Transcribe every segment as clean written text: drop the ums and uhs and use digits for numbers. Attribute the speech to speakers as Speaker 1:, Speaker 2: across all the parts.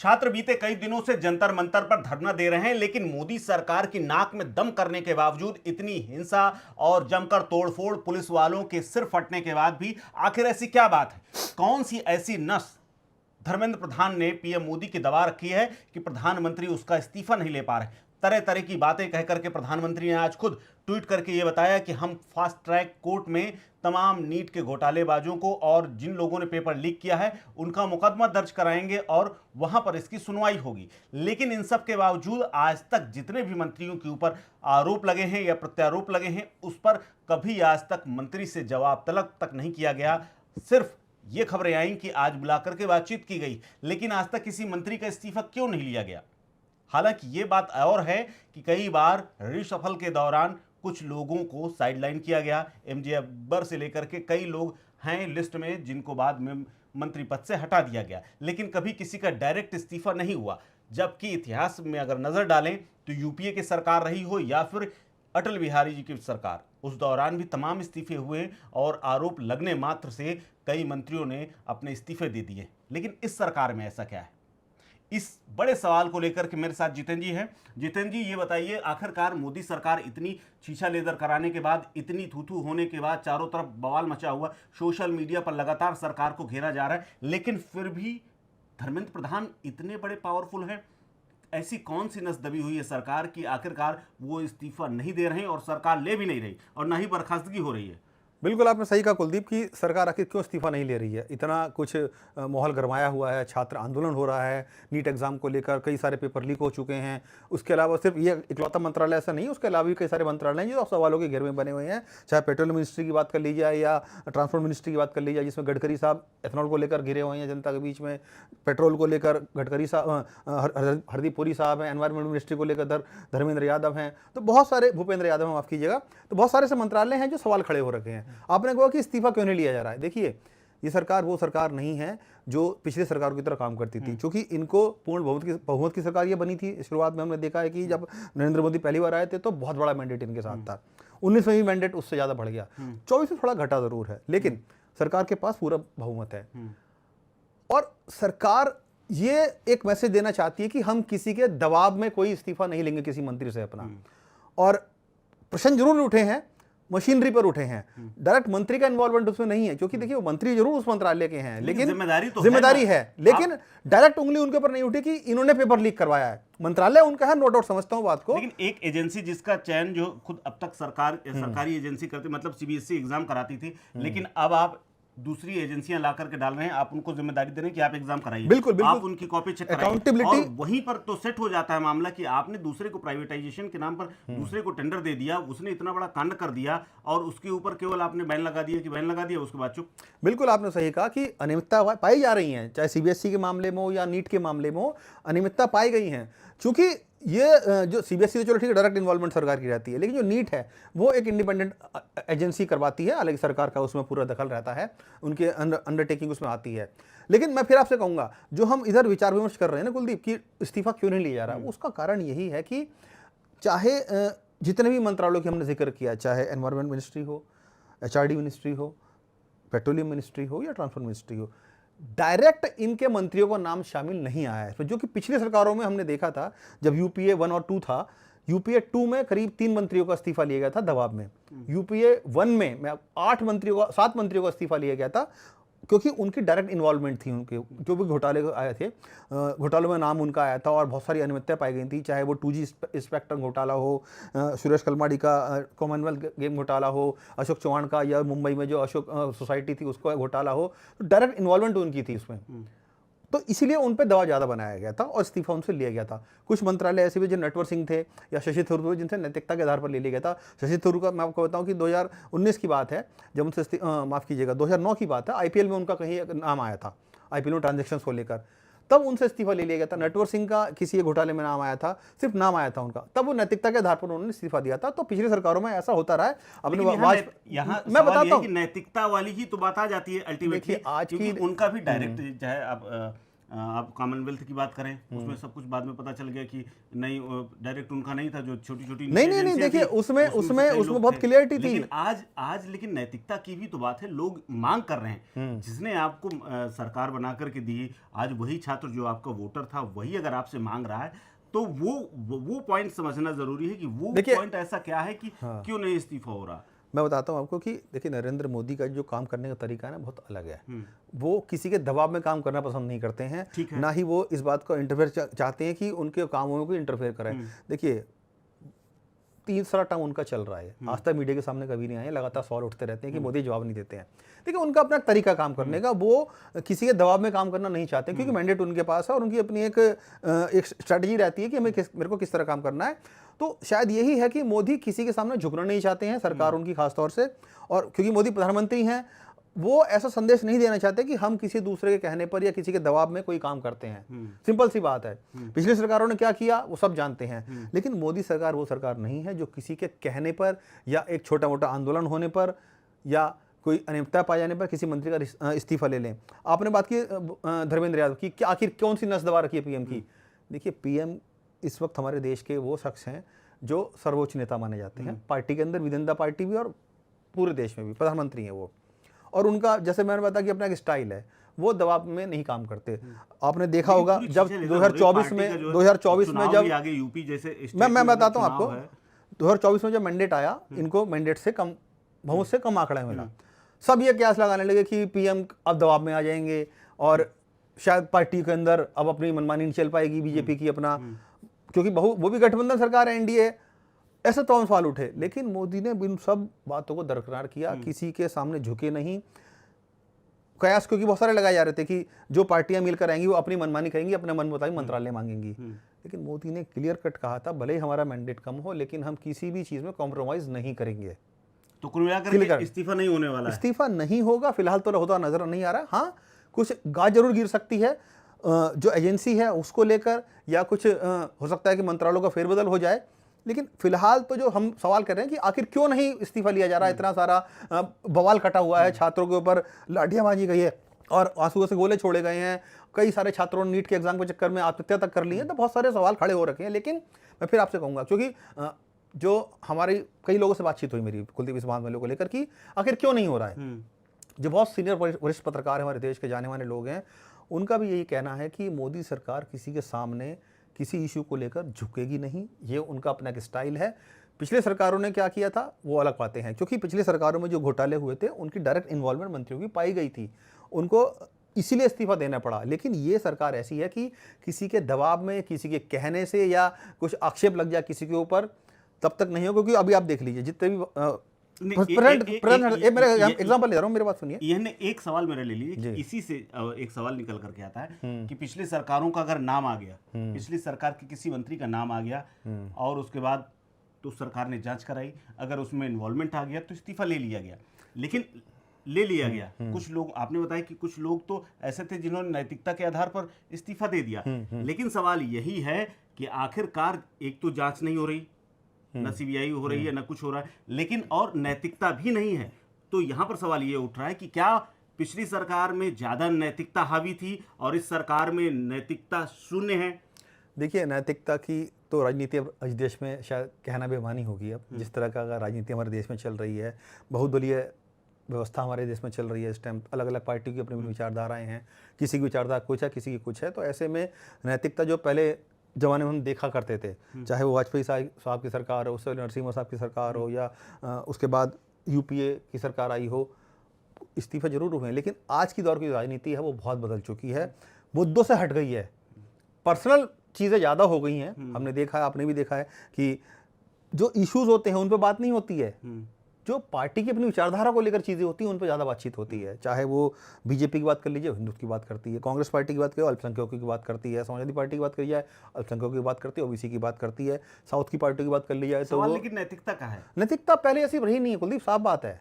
Speaker 1: छात्र बीते कई दिनों से जंतर मंतर पर धरना दे रहे हैं, लेकिन मोदी सरकार की नाक में दम करने के बावजूद इतनी हिंसा और जमकर तोड़फोड़, पुलिस वालों के सिर फटने के बाद भी आखिर ऐसी क्या बात है? कौन सी ऐसी नस धर्मेंद्र प्रधान ने पीएम मोदी की दबा रखी है कि प्रधानमंत्री उसका इस्तीफा नहीं ले पा रहे? तरह तरह की बातें कह करके प्रधानमंत्री ने आज खुद ट्वीट करके ये बताया कि हम फास्ट ट्रैक कोर्ट में तमाम नीट के घोटालेबाजों को और जिन लोगों ने पेपर लीक किया है उनका मुकदमा दर्ज कराएंगे और वहां पर इसकी सुनवाई होगी। लेकिन इन सब के बावजूद आज तक जितने भी मंत्रियों के ऊपर आरोप लगे हैं या प्रत्यारोप लगे हैं, उस पर कभी आज तक मंत्री से जवाब तलब तक नहीं किया गया। सिर्फ ये खबरें आई कि आज बुलाकर के बातचीत की गई, लेकिन आज तक किसी मंत्री का इस्तीफा क्यों नहीं लिया गया? हालांकि ये बात और है कि कई बार रिशफल के दौरान कुछ लोगों को साइडलाइन किया गया। एमजे अकबर से लेकर के कई लोग हैं लिस्ट में जिनको बाद में मंत्री पद से हटा दिया गया, लेकिन कभी किसी का डायरेक्ट इस्तीफा नहीं हुआ। जबकि इतिहास में अगर नजर डालें तो यूपीए की सरकार रही हो या फिर अटल बिहारी जी की सरकार, उस दौरान भी तमाम इस्तीफे हुए और आरोप लगने मात्र से कई मंत्रियों ने अपने इस्तीफे दे दिए। लेकिन इस सरकार में ऐसा क्या है? इस बड़े सवाल को लेकर के मेरे साथ जितेंद्र जी हैं। जितेंद्र जी, ये बताइए, आखिरकार मोदी सरकार इतनी शीशा लेदर कराने के बाद, इतनी थूथू होने के बाद, चारों तरफ बवाल मचा हुआ, सोशल मीडिया पर लगातार सरकार को घेरा जा रहा है, लेकिन फिर भी धर्मेंद्र प्रधान इतने बड़े पावरफुल हैं। ऐसी कौन सी नस दबी हुई है सरकार की आखिरकार वो इस्तीफा नहीं दे रहे हैं और सरकार ले भी नहीं रही और ना ही बर्खास्तगी हो रही है?
Speaker 2: बिल्कुल आपने सही कहा कुलदीप की सरकार आखिर क्यों इस्तीफा नहीं ले रही है। इतना कुछ माहौल गरमाया हुआ है, छात्र आंदोलन हो रहा है, नीट एग्जाम को लेकर कई सारे पेपर लीक हो चुके हैं। उसके अलावा सिर्फ ये इकलौता मंत्रालय ऐसा नहीं, उसके अलावा भी कई सारे मंत्रालय हैं जो सवालों के घेर में बने हुए हैं। चाहे पेट्रोलियम मिनिस्ट्री की बात कर ली जाए या ट्रांसपोर्ट मिनिस्ट्री की बात कर ली जाए, जिसमें गडकरी साहब एथनॉल को लेकर घिरे हुए हैं जनता के बीच में, पेट्रोल को लेकर गडकरी साहब, हरदीप पुरी साहब हैं, एनवायरमेंट मिनिस्ट्री को लेकर धर्मेंद्र यादव हैं, तो बहुत सारे, भूपेंद्र यादव हैं माफ कीजिएगा, तो बहुत सारे ऐसे मंत्रालय हैं जो सवाल खड़े हो रखे हैं। आपने कहा कि इस्तीफा क्यों नहीं लिया जा रहा है। देखिए, ये सरकार वो सरकार नहीं है जो पिछली सरकार की तरह काम करती थी, क्योंकि इनको पूर्ण बहुमत की सरकार ये बनी थी। शुरुआत में हमने देखा है कि जब नरेंद्र मोदी पहली बार आए थे तो बहुत बड़ा मैंडेट इनके साथ था। 19 में भी मैंडेट उससे ज्यादा बढ़ गया, 24 में थोड़ा घटा जरूर है, लेकिन सरकार के पास पूरा बहुमत है। और सरकार ये एक मैसेज देना चाहती है कि हम किसी के दबाव में कोई इस्तीफा नहीं लेंगे किसी मंत्री से अपना। और प्रश्न जरूर उठे हैं, मशीनरी पर उठे हैं, डायरेक्ट मंत्री का इन्वॉल्वमेंट उसमें नहीं है, क्योंकि देखिए वो मंत्री जरूर उस मंत्रालय के हैं, लेकिन जिम्मेदारी है, लेकिन डायरेक्ट उंगली उनके ऊपर नहीं उठी कि इन्होंने पेपर लीक करवाया है। मंत्रालय उनका है, नो डाउट, समझता हूं बात को।
Speaker 1: लेकिन एक एजेंसी जिसका चयन जो खुद अब तक सरकारी एजेंसी करती, मतलब सीबीएसई एग्जाम कराती थी, लेकिन अब आप दूसरी एजेंसियां ला करके डाल रहे हैं, आप उनको जिम्मेदारी दे रहे हैं कि आप एग्जाम कराइए,
Speaker 2: बिल्कुल,
Speaker 1: आप उनकी कॉपी चेक कराइए, और वहीं पर तो सेट हो जाता है मामला कि आपने दूसरे को प्राइवेटाइजेशन के नाम पर दूसरे को टेंडर दे दिया, उसने इतना बड़ा कांड कर दिया और उसके ऊपर केवल आपने बैन लगा दिया कि बैन लगा दिया, उसके बाद चुप।
Speaker 2: बिल्कुल आपने सही कहा कि अनियमितता पाई जा रही है, चाहे सीबीएसई के मामले में हो या नीट के मामले में हो, अनियमितता पाई गई है। चूंकि ये जो सीबीएसई तो चलो ठीक है, डायरेक्ट इन्वॉल्वमेंट सरकार की रहती है, लेकिन जो नीट है वो एक इंडिपेंडेंट एजेंसी करवाती है, हालांकि सरकार का उसमें पूरा दखल रहता है, उनके अंडरटेकिंग उसमें आती है। लेकिन मैं फिर आपसे कहूंगा, जो हम इधर विचार विमर्श कर रहे हैं ना कुलदीप, कि इस्तीफा क्यों नहीं लिया जा रहा, उसका कारण यही है कि चाहे जितने भी मंत्रालयों की हमने जिक्र किया, चाहे एनवायरमेंट मिनिस्ट्री हो, एचआरडी मिनिस्ट्री हो, पेट्रोलियम मिनिस्ट्री हो या ट्रांसपोर्ट मिनिस्ट्री हो, डायरेक्ट इनके मंत्रियों का नाम शामिल नहीं आया है। तो जो कि पिछली सरकारों में हमने देखा था, जब यूपीए 1 और 2 था, यूपीए 2 में करीब 3 मंत्रियों का इस्तीफा लिया गया था दबाव में, यूपीए 1 में 7 मंत्रियों का इस्तीफा लिया गया था, क्योंकि उनकी डायरेक्ट इन्वॉल्वमेंट थी। उनके जो भी घोटाले आए थे, घोटालों में नाम उनका आया था और बहुत सारी अनियमितताएं पाई गई थी, चाहे वो 2G स्पेक्ट्रम घोटाला हो, सुरेश कलमाडी का कॉमनवेल्थ गेम घोटाला हो, अशोक चौहान का या मुंबई में जो अशोक सोसाइटी थी उसका घोटाला हो, तो डायरेक्ट इन्वॉल्वमेंट उनकी थी उसमें, तो इसीलिए उन पर दबाव ज़्यादा बनाया गया था और इस्तीफा उनसे लिया गया था। कुछ मंत्रालय ऐसे भी जो नटवर सिंह थे या शशि थरूर थे, जिनसे नैतिकता के आधार पर ले लिया गया था। शशि थरूर का मैं आपको बताऊं कि 2019 की बात है, जब उनसे माफ़ कीजिएगा 2009 की बात है, आईपीएल में उनका कहीं नाम आया था, आईपीएल में ट्रांजेक्शन को लेकर, तब उनसे इस्तीफा ले लिया गया था। नटवर सिंह का किसी घोटाले में नाम आया था, सिर्फ नाम आया था उनका, तब वो नैतिकता के आधार पर उन्होंने इस्तीफा दिया था। तो पिछली सरकारों में ऐसा होता रहा है।
Speaker 1: अपने मैं बताता हूँ, नैतिकता वाली ही तो बात आ जाती है अल्टीमेटली, आज की उनका भी डायरेक्ट चाहे आप आप कॉमनवेल्थ की बात करें, उसमें सब कुछ बाद में पता चल गया कि नहीं, डायरेक्ट उनका नहीं था, जो छोटी छोटी
Speaker 2: नहीं, देखिए उसमें बहुत क्लियरिटी थी।
Speaker 1: लेकिन आज लेकिन नैतिकता की भी तो बात है, लोग मांग कर रहे हैं। जिसने आपको सरकार बना करके दी, आज वही छात्र जो आपका वोटर था वही अगर आपसे मांग रहा है, तो वो पॉइंट समझना जरूरी है कि वो पॉइंट ऐसा क्या है कि क्यों नहीं इस्तीफा हो रहा।
Speaker 2: मैं बताता हूँ आपको कि देखिए, नरेंद्र मोदी का जो काम करने का तरीका है ना, बहुत अलग है। वो किसी के दबाव में काम करना पसंद नहीं करते हैं, ना ही वो इस बात को इंटरफेयर चाहते हैं कि उनके कामों में कोई इंटरफेयर करे। देखिए, तीसरा टर्म उनका चल रहा है, आज तक मीडिया के सामने कभी नहीं आए, लगातार सवाल उठते रहते हैं कि मोदी जवाब नहीं देते हैं। देखिए, उनका अपना तरीका काम करने का, वो किसी के दबाव में काम करना नहीं चाहते, क्योंकि मैंडेट उनके पास है और उनकी अपनी एक स्ट्रैटेजी रहती है कि मेरे को किस तरह काम करना है। तो शायद यही है कि मोदी किसी के सामने झुकना नहीं चाहते हैं, सरकार उनकी खासतौर से, और क्योंकि मोदी प्रधानमंत्री हैं, वो ऐसा संदेश नहीं देना चाहते कि हम किसी दूसरे के कहने पर या किसी के दबाव में कोई काम करते हैं। सिंपल सी बात है। पिछली सरकारों ने क्या किया वो सब जानते हैं, लेकिन मोदी सरकार वो सरकार नहीं है जो किसी के कहने पर या एक छोटा मोटा आंदोलन होने पर या कोई अनियमितता पाए जाने पर किसी मंत्री का इस्तीफा ले लें। आपने बात की धर्मेंद्र यादव की, क्या आखिर कौन सी नस दबा रखी है पीएम की? देखिए, पीएम इस वक्त हमारे देश के वो शख्स हैं जो सर्वोच्च नेता माने जाते हैं, पार्टी के अंदर, विद इन द पार्टी भी और पूरे देश में भी प्रधानमंत्री हैं वो। और उनका, जैसे मैंने बताया कि अपना एक स्टाइल है, वो दबाव में नहीं काम करते। आपने देखा होगा जब 2024 में जब
Speaker 1: आगे यूपी जैसे,
Speaker 2: मैं बताता हूँ आपको, 2024 में जब मैंडेट आया, इनको मैंडेट से कम, बहुत से कम आंकड़ा मिला। सब ये कयास लगाने लगे कि पीएम अब दबाव में आ जाएंगे और शायद पार्टी के अंदर अब अपनी मनमानी नहीं चल पाएगी बीजेपी की अपना, क्योंकि वो भी गठबंधन सरकार है, एनडीए, ऐसे तो सवाल उठे। लेकिन मोदी ने इन सब बातों को दरकिनार किया, किसी के सामने झुके नहीं। कयास क्योंकि बहुत सारे लगाए जा रहे थे कि जो पार्टियां मिलकर आएंगी वो अपनी मनमानी करेंगी, अपने मन मुताबिक मंत्रालय मांगेंगी, लेकिन मोदी ने क्लियर कट कहा था, भले ही हमारा मैंडेट कम हो लेकिन हम किसी भी चीज में कॉम्प्रोमाइज नहीं करेंगे।
Speaker 1: तो कुल मिलाकर इस्तीफा नहीं होने वाला है।
Speaker 2: इस्तीफा नहीं होगा फिलहाल, तो होता नजर नहीं आ रहा। हाँ, कुछ गाज जरूर गिर सकती है जो एजेंसी है उसको लेकर, या कुछ हो सकता है कि मंत्रालयों का फेरबदल हो जाए, लेकिन फिलहाल तो जो हम सवाल कर रहे हैं कि आखिर क्यों नहीं इस्तीफा लिया जा रहा है। इतना सारा बवाल कटा हुआ है, छात्रों के ऊपर लाठियां भाजी गई है और आंसुओं से गोले छोड़े गए हैं, कई सारे छात्रों ने नीट के एग्जाम के चक्कर में आत्महत्या तक कर ली है, तो बहुत सारे सवाल खड़े हो रखे हैं। लेकिन मैं फिर आपसे कहूँगा, क्योंकि जो हमारी कई लोगों से बातचीत हुई मेरी कुलदीप इस मामले को लेकर कि आखिर क्यों नहीं हो रहा है, जो बहुत सीनियर वरिष्ठ पत्रकार हैं हमारे देश के, जाने माने लोग हैं, उनका भी यही कहना है कि मोदी सरकार किसी के सामने किसी इशू को लेकर झुकेगी नहीं, ये उनका अपना एक स्टाइल है। पिछले सरकारों ने क्या किया था वो अलग बातें हैं, क्योंकि पिछली सरकारों में जो घोटाले हुए थे उनकी डायरेक्ट इन्वॉल्वमेंट मंत्रियों की पाई गई थी, उनको इसीलिए इस्तीफा देना पड़ा। लेकिन ये सरकार ऐसी है कि किसी के दबाव में, किसी के कहने से या कुछ आक्षेप लग जाए किसी के ऊपर, तब तक नहीं हो। क्योंकि अभी आप देख लीजिए जितने भी मेरा एग्जांपल ले रहा हूं, मेरी बात सुनिए।
Speaker 1: यह एक सवाल मेरा ले लीजिए, इसी से एक सवाल निकल करके आता है कि पिछली सरकारों का अगर नाम आ गया, पिछली सरकार के किसी मंत्री का नाम आ गया और उसके बाद तो सरकार ने जांच कराई, अगर उसमें इन्वॉल्वमेंट आ गया तो इस्तीफा ले लिया गया। लेकिन ले लिया गया, कुछ लोग, आपने बताया कि कुछ लोग तो ऐसे थे जिन्होंने नैतिकता के आधार पर इस्तीफा दे दिया। लेकिन सवाल यही है कि आखिरकार एक तो जांच नहीं हो रही, न सीबीआई हो रही है, न कुछ हो रहा है, लेकिन और नैतिकता भी नहीं है। तो यहां पर सवाल ये उठ रहा है कि क्या पिछली सरकार में ज्यादा नैतिकता हावी थी और इस सरकार में नैतिकता शून्य है?
Speaker 2: देखिए, नैतिकता की तो राजनीति अब इस देश में शायद कहना बेमानी होगी। अब जिस तरह का अगर राजनीति हमारे देश में चल रही है, बहुदलीय व्यवस्था हमारे देश में चल रही है इस टाइम, अलग अलग पार्टी की अपनी विचारधाराएं हैं, किसी की विचारधारा कुछ है, किसी की कुछ है। तो ऐसे में नैतिकता जो पहले जमाने में हम देखा करते थे, चाहे वो वाजपेयी साहब की सरकार हो, उससे नरसिम्हा साहब की सरकार हो, या उसके बाद यूपीए की सरकार आई हो, इस्तीफे जरूर हुए, लेकिन आज की दौर की राजनीति है वो बहुत बदल चुकी है, मुद्दों से हट गई है, पर्सनल चीज़ें ज़्यादा हो गई हैं। हमने देखा है, आपने भी देखा है कि जो इश्यूज होते हैं उन पर बात नहीं होती है, जो पार्टी की अपनी विचारधारा को लेकर चीज़ें होती हैं उन पर ज़्यादा बातचीत होती है। चाहे वो बीजेपी की बात कर लीजिए, हिंदुत्व की बात करती है, कांग्रेस पार्टी की बात करिए अल्पसंख्यकों की बात करती है, समाजवादी पार्टी की बात करी जाए अल्पसंख्यकों की बात करती है, ओबीसी की बात करती है, साउथ की पार्टी की बात कर ली जाए तो
Speaker 1: लेकिन नैतिकता कहाँ है?
Speaker 2: नैतिकता पहले ऐसी रही नहीं है कुलदीप, साफ बात है,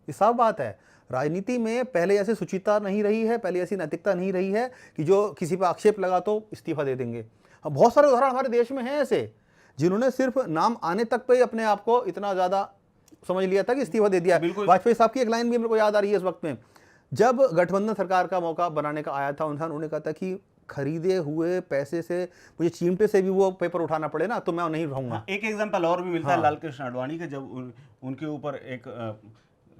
Speaker 2: ये साफ बात है। राजनीति में पहले ऐसी सुचिता नहीं रही है, पहले ऐसी नैतिकता नहीं रही है कि जो किसी पर आक्षेप लगा तो इस्तीफा दे देंगे। अब बहुत सारे उदाहरण हमारे देश में हैं ऐसे, जिन्होंने सिर्फ नाम आने तक पे अपने आप को इतना ज़्यादा समझ लिया था कि इस्तीफा दे दिया। वाजपेयी साहब की एक लाइन भी मेरे को याद आ रही है इस वक्त में, जब गठबंधन सरकार का मौका बनाने का आया था, उन्होंने कहा था कि खरीदे हुए पैसे से मुझे चिमटे से भी वो पेपर उठाना पड़े ना, तो मैं नहीं रहूंगा।
Speaker 1: एक एग्जांपल और भी मिलता है लाल कृष्ण आडवाणी का, जब उनके ऊपर एक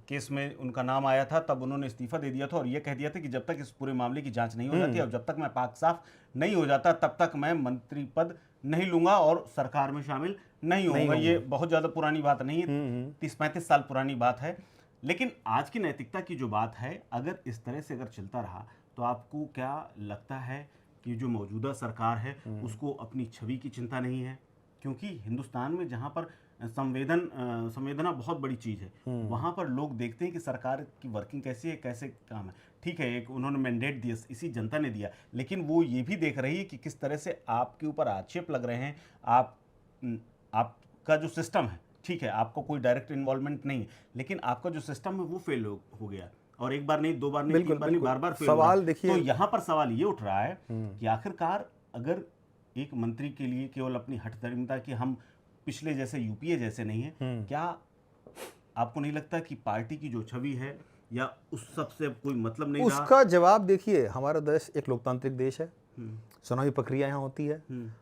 Speaker 1: केस में उनका नाम आया था, तब उन्होंने इस्तीफा दे दिया था और ये कह दिया था कि जब तक इस पूरे मामले की जांच नहीं हो जाती और जब तक मैं पाक साफ नहीं हो जाता तब तक मैं मंत्री पद नहीं लूंगा और सरकार में शामिल नहीं होऊंगा। ये बहुत ज़्यादा पुरानी बात नहीं है, 30-35 साल पुरानी बात है। लेकिन आज की नैतिकता की जो बात है, अगर इस तरह से अगर चलता रहा तो आपको क्या लगता है कि जो मौजूदा सरकार है उसको अपनी छवि की चिंता नहीं है? क्योंकि हिंदुस्तान में जहाँ पर संवेदना बहुत बड़ी चीज़ है, वहाँ पर लोग देखते हैं कि सरकार की वर्किंग कैसी है, कैसे काम है। ठीक है, एक उन्होंने मैंडेट दिया, इसी जनता ने दिया, लेकिन वो ये भी देख रही है कि किस तरह से आपके ऊपर आक्षेप लग रहे हैं। आपका जो सिस्टम है, ठीक है, आपको कोई डायरेक्ट इन्वॉल्वमेंट नहीं है, लेकिन आपका जो सिस्टम है वो फेल हो गया, और एक बार नहीं, दो बार नहीं, तीन बार नहीं, बार-बार फेल हो रहा है।
Speaker 2: सवाल देखिए,
Speaker 1: तो यहाँ पर सवाल ये उठ रहा है कि आखिरकार अगर एक मंत्री के लिए केवल अपनी हठधर्मिता कि हम पिछले जैसे यूपीए जैसे नहीं है, क्या आपको नहीं लगता कि पार्टी की जो छवि है या उस सबसे कोई मतलब नहीं रहा?
Speaker 2: उसका जवाब देखिए, हमारा देश एक लोकतांत्रिक देश है, चुनावी प्रक्रिया यहाँ होती है।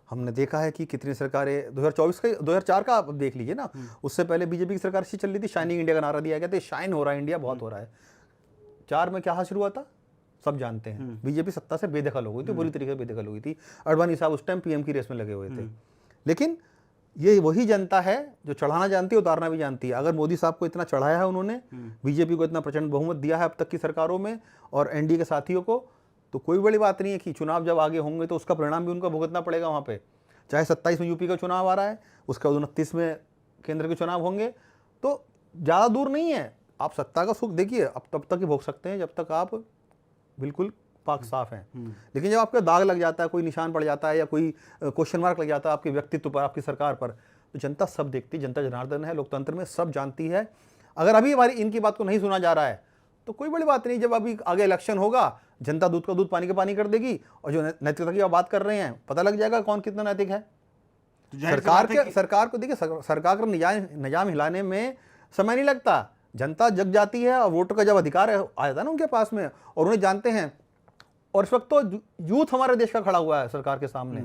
Speaker 2: हमने देखा है कि कितनी सरकारें 2024 का 2004 का आप देख लीजिए ना, उससे पहले बीजेपी की सरकार अच्छी चल रही थी, शाइनिंग इंडिया का नारा दिया गया था, शाइन हो रहा है इंडिया, बहुत हो रहा है। 4 में क्या हासिल हुआ था सब जानते हैं, बीजेपी सत्ता से बेदखल हो गई थी, बुरी तरीके से बेदखल हो गई थी। आडवाणी साहब उस टाइम पीएम की रेस में लगे हुए थे। लेकिन ये वही जनता है जो चढ़ाना जानती है, उतारना भी जानती है। अगर मोदी साहब को इतना चढ़ाया है उन्होंने, बीजेपी को इतना प्रचंड बहुमत दिया है अब तक की सरकारों में और एनडीए के साथियों को, तो कोई बड़ी बात नहीं है कि चुनाव जब आगे होंगे तो उसका परिणाम भी उनको भुगतना पड़ेगा वहाँ पे। चाहे 27 में यूपी का चुनाव आ रहा है, उसका 29 में केंद्र के चुनाव होंगे, तो ज़्यादा दूर नहीं है। आप सत्ता का सुख देखिए, अब तब तक ही भोग सकते हैं जब तक आप बिल्कुल पाक साफ हैं। लेकिन जब आपका दाग लग जाता है, कोई निशान पड़ जाता है या कोई क्वेश्चन मार्क लग जाता है आपके व्यक्तित्व पर, आपकी सरकार पर, तो जनता सब देखती है। जनता जनार्दन है, लोकतंत्र में सब जानती है। अगर अभी हमारी इनकी बात को नहीं सुना जा रहा है तो कोई बड़ी बात नहीं, जब अभी आगे इलेक्शन होगा जनता दूध का दूध पानी का पानी कर देगी, और जो नैतिकता की आप बात कर रहे हैं पता लग जाएगा कौन कितना नैतिक है। सरकार को देखिए, सरकार का निजाम हिलाने में समय नहीं लगता, जनता जग जाती है और वोटर का जब अधिकार आ जाता है ना उनके पास में, और उन्हें जानते हैं। और इस वक्त तो यूथ हमारे देश का खड़ा हुआ है सरकार के सामने,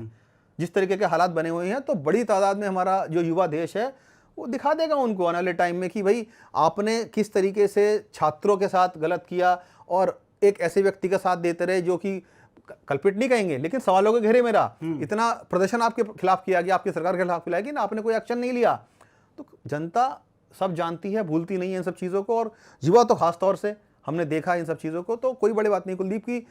Speaker 2: जिस तरीके के हालात बने हुए हैं, तो बड़ी तादाद में हमारा जो युवा देश है वो दिखा देगा उनको आने वाले टाइम में कि भाई आपने किस तरीके से छात्रों के साथ गलत किया, और एक ऐसे व्यक्ति का साथ देते रहे जो कि कल्पित नहीं कहेंगे लेकिन सवालों के घेरे में रहा। इतना प्रदर्शन आपके खिलाफ किया गया, आपकी सरकार के खिलाफ किया गया, आपने कोई एक्शन नहीं लिया। तो जनता सब जानती है, भूलती नहीं है इन सब चीज़ों को, और युवा तो खास तौर से हमने देखा इन सब चीज़ों को। तो कोई बड़ी बात नहीं कुलदीप की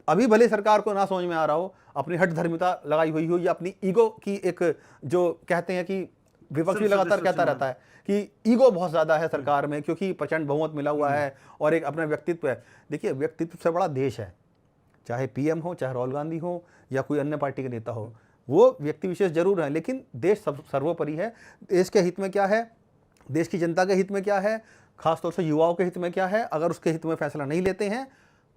Speaker 2: अभी भले सरकार को ना समझ में आ रहा हो, अपनी हठ धर्मिता लगाई हुई हो या अपनी ईगो की एक, जो कहते हैं कि विपक्ष भी लगातार कहता रहता है कि ईगो बहुत ज़्यादा है सरकार में क्योंकि प्रचंड बहुमत मिला हुआ है और एक अपना व्यक्तित्व है। देखिए, व्यक्तित्व से बड़ा देश है, चाहे पीएम हो, चाहे राहुल गांधी हो या कोई अन्य पार्टी के नेता हो, वो व्यक्ति विशेष जरूर है, लेकिन देश सर्वोपरि है। देश के हित में क्या है, देश की जनता के हित में क्या है, खासतौर से युवाओं के हित में क्या है, अगर उसके हित में फैसला नहीं लेते हैं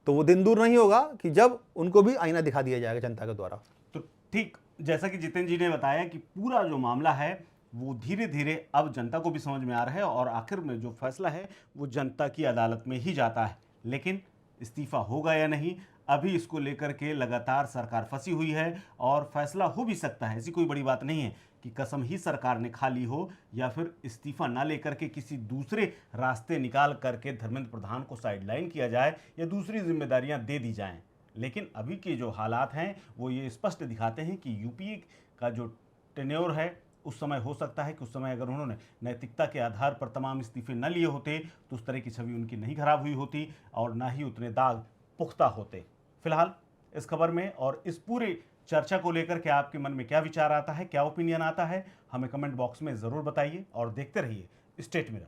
Speaker 2: तो वो दिन दूर नहीं होगा कि जब उनको भी आईना दिखा दिया जाएगा जनता के द्वारा।
Speaker 1: तो ठीक जैसा कि जितेंद्र जी ने बताया कि पूरा जो मामला है वो धीरे धीरे अब जनता को भी समझ में आ रहा है और आखिर में जो फैसला है वो जनता की अदालत में ही जाता है। लेकिन इस्तीफा होगा या नहीं, अभी इसको लेकर के लगातार सरकार फंसी हुई है और फैसला हो भी सकता है। ऐसी कोई बड़ी बात नहीं है कि कसम ही सरकार ने खा ली हो या फिर इस्तीफा ना लेकर के किसी दूसरे रास्ते निकाल करके धर्मेंद्र प्रधान को साइडलाइन किया जाए या दूसरी जिम्मेदारियां दे दी जाएं। लेकिन अभी के जो हालात हैं वो ये स्पष्ट दिखाते हैं कि यूपीए का जो टेन्योर है उस समय हो सकता है कि उस समय अगर उन्होंने नैतिकता के आधार पर तमाम इस्तीफे न लिए होते तो उस तरह की छवि उनकी नहीं खराब हुई होती और ना ही उतने दाग पुख्ता होते। फिलहाल इस खबर में और इस पूरे चर्चा को लेकर के आपके मन में क्या विचार आता है, क्या ओपिनियन आता है, हमें कमेंट बॉक्स में ज़रूर बताइए और देखते रहिए स्टेट मिरर।